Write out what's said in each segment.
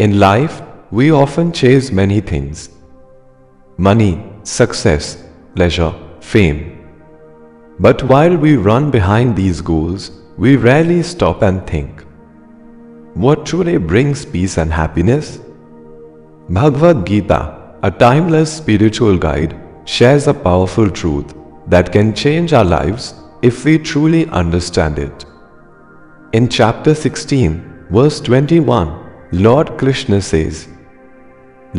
In life, we often chase many things: money, success, pleasure, fame. But while we run behind these goals, we rarely stop and think, what truly brings peace and happiness? Bhagavad Gita, a timeless spiritual guide, shares a powerful truth that can change our lives if we truly understand it. In chapter 16, verse 21, Lord Krishna says,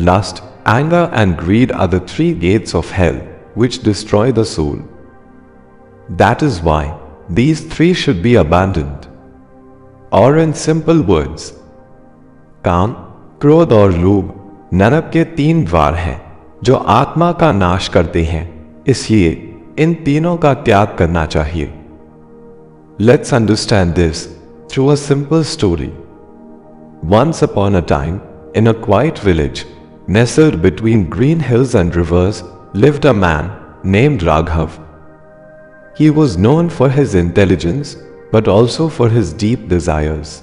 "Lust, anger and greed are the three gates of hell which destroy the soul. That is why these three should be abandoned." Or in simple words, काम, क्रोध और लोभ नरक के तीन द्वार हैं जो आत्मा का नाश करते हैं, इसलिए इन तीनों का त्याग करना चाहिए. Let's understand this through a simple story. Once upon a time, in a quiet village, nestled between green hills and rivers, lived a man named Raghav. He was known for his intelligence, but also for his deep desires.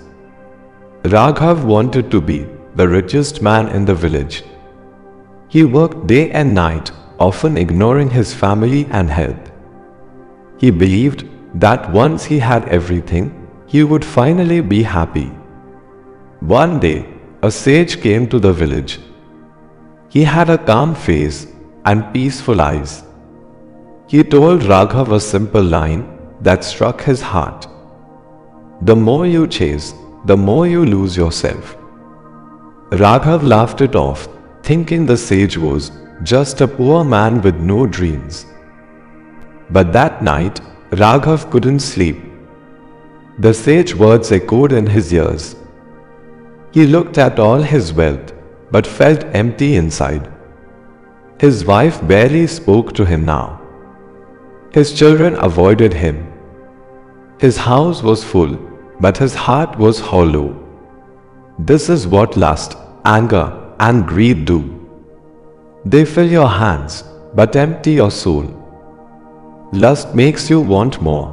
Raghav wanted to be the richest man in the village. He worked day and night, often ignoring his family and health. He believed that once he had everything, he would finally be happy. One day, a sage came to the village. He had a calm face and peaceful eyes. He told Raghav a simple line that struck his heart: "The more you chase, the more you lose yourself." Raghav laughed it off, thinking the sage was just a poor man with no dreams. But that night, Raghav couldn't sleep. The sage's words echoed in his ears. He looked at all his wealth, but felt empty inside. His wife barely spoke to him now. His children avoided him. His house was full, but his heart was hollow. This is what lust, anger, and greed do. They fill your hands, but empty your soul. Lust makes you want more.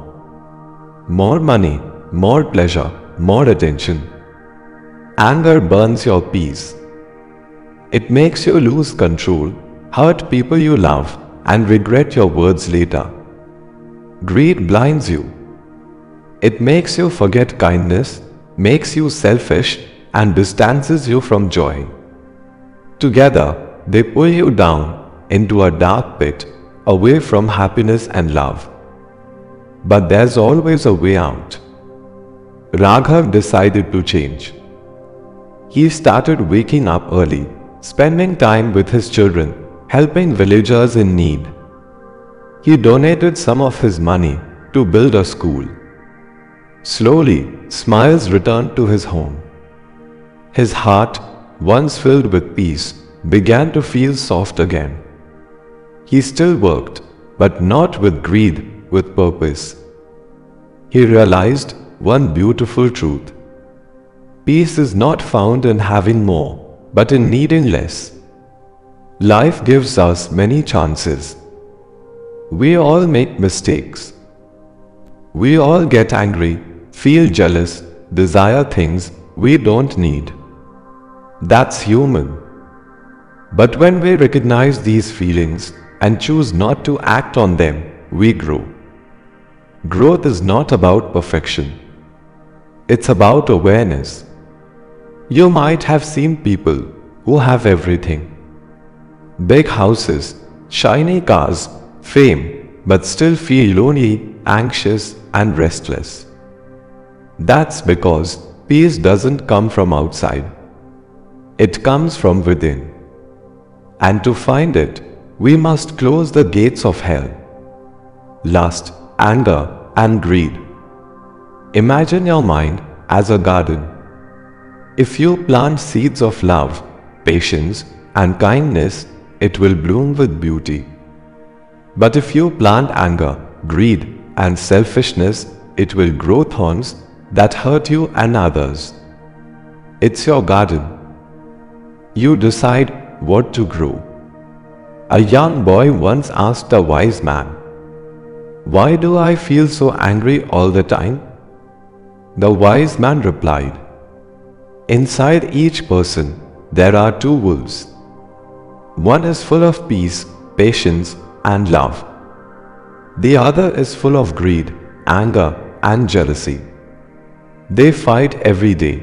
More money, more pleasure, more attention. Anger burns your peace. It makes you lose control, hurt people you love, and regret your words later. Greed blinds you. It makes you forget kindness, makes you selfish, and distances you from joy. Together, they pull you down into a dark pit, away from happiness and love. But there's always a way out. Raghav decided to change. He started waking up early, spending time with his children, helping villagers in need. He donated some of his money to build a school. Slowly, smiles returned to his home. His heart, once filled with peace, began to feel soft again. He still worked, but not with greed, with purpose. He realized one beautiful truth. Peace is not found in having more, but in needing less. Life gives us many chances. We all make mistakes. We all get angry, feel jealous, desire things we don't need. That's human. But when we recognize these feelings and choose not to act on them, we grow. Growth is not about perfection. It's about awareness. You might have seen people who have everything: big houses, shiny cars, fame, but still feel lonely, anxious, and restless. That's because peace doesn't come from outside. It comes from within. And to find it, we must close the gates of hell: lust, anger, and greed. Imagine your mind as a garden. If you plant seeds of love, patience, and kindness, it will bloom with beauty. But if you plant anger, greed, and selfishness, it will grow thorns that hurt you and others. It's your garden. You decide what to grow. A young boy once asked a wise man, "Why do I feel so angry all the time?" The wise man replied, Inside each person, there are two wolves. One is full of peace, patience, and love. The other is full of greed, anger, and jealousy. They fight every day.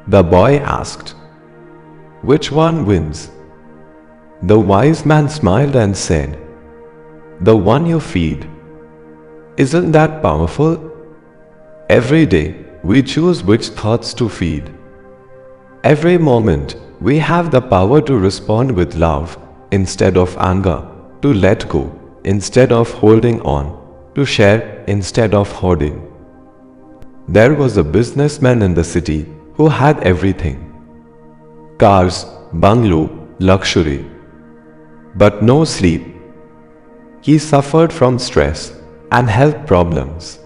The boy asked, "Which one wins?" The wise man smiled and said, "The one you feed." Isn't that powerful? Every day, we choose which thoughts to feed. Every moment, we have the power to respond with love instead of anger, to let go instead of holding on, to share instead of hoarding. There was a businessman in the city who had everything: cars, bungalow, luxury, but no sleep. He suffered from stress and health problems.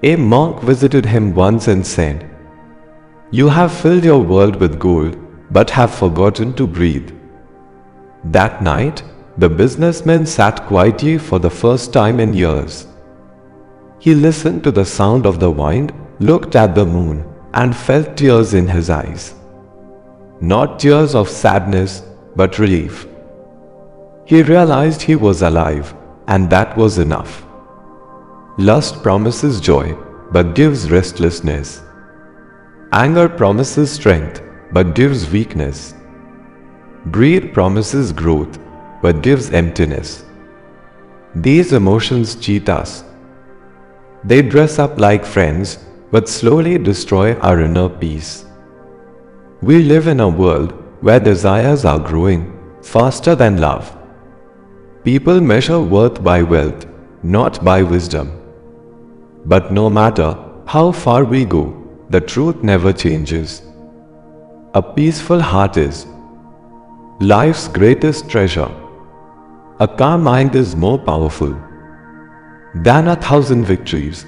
A monk visited him once and said, "You have filled your world with gold, but have forgotten to breathe." That night, the businessman sat quietly for the first time in years. He listened to the sound of the wind, looked at the moon, and felt tears in his eyes. Not tears of sadness, but relief. He realized he was alive, and that was enough. Lust promises joy, but gives restlessness. Anger promises strength, but gives weakness. Greed promises growth, but gives emptiness. These emotions cheat us. They dress up like friends, but slowly destroy our inner peace. We live in a world where desires are growing faster than love. People measure worth by wealth, not by wisdom. But no matter how far we go, the truth never changes. A peaceful heart is life's greatest treasure. A calm mind is more powerful than 1,000 victories.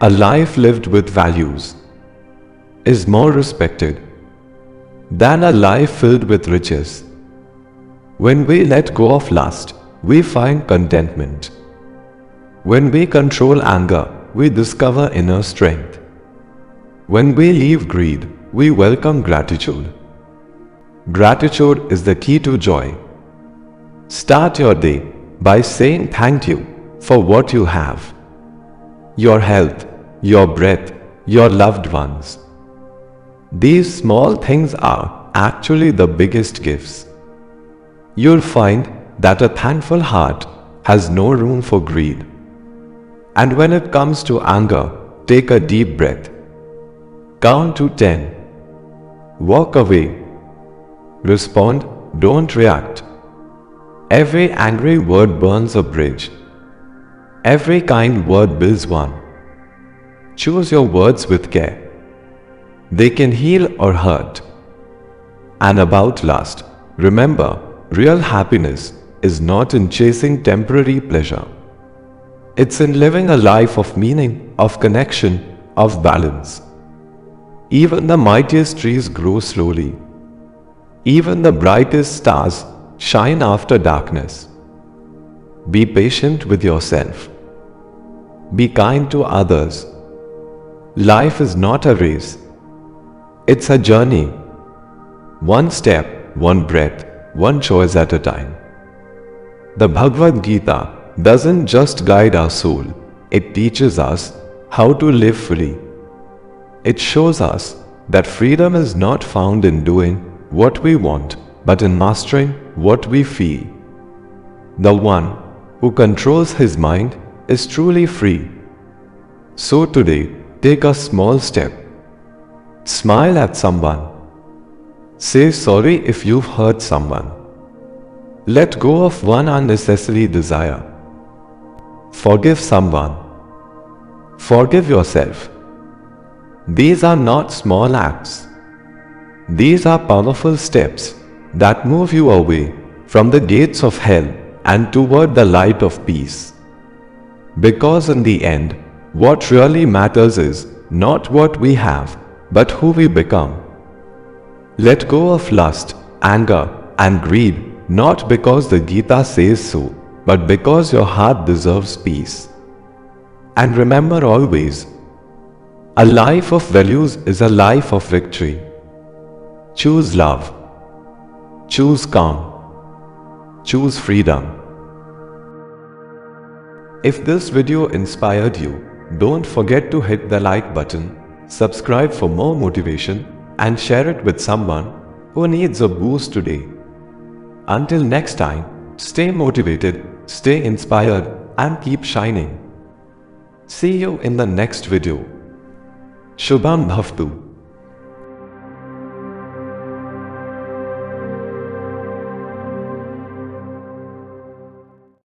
A life lived with values is more respected than a life filled with riches. When we let go of lust, we find contentment. When we control anger, we discover inner strength. When we leave greed, we welcome gratitude. Gratitude is the key to joy. Start your day by saying thank you for what you have: your health, your breath, your loved ones. These small things are actually the biggest gifts. You'll find that a thankful heart has no room for greed. And when it comes to anger, take a deep breath. Count to 10. Walk away. Respond, don't react. Every angry word burns a bridge. Every kind word builds one. Choose your words with care. They can heal or hurt. And about lust, remember, real happiness is not in chasing temporary pleasure. It's in living a life of meaning, of connection, of balance. Even the mightiest trees grow slowly. Even the brightest stars shine after darkness. Be patient with yourself. Be kind to others. Life is not a race. It's a journey. One step, one breath, one choice at a time. The Bhagavad Gita doesn't just guide our soul, it teaches us how to live fully. It shows us that freedom is not found in doing what we want, but in mastering what we feel. The one who controls his mind is truly free. So today, take a small step. Smile at someone. Say sorry if you've hurt someone. Let go of one unnecessary desire. Forgive someone. Forgive yourself. These are not small acts. These are powerful steps that move you away from the gates of hell and toward the light of peace. Because in the end, what really matters is not what we have, but who we become. Let go of lust, anger, and greed, not because the Gita says so, but because your heart deserves peace. And remember always, A life of values is a life of victory. Choose love. Choose calm. Choose freedom. If this video inspired you, don't forget to hit the like button, subscribe for more motivation, and share it with someone who needs a boost today. Until next time, stay motivated, stay inspired, and keep shining. See you in the next video. Shubham Bhavtu.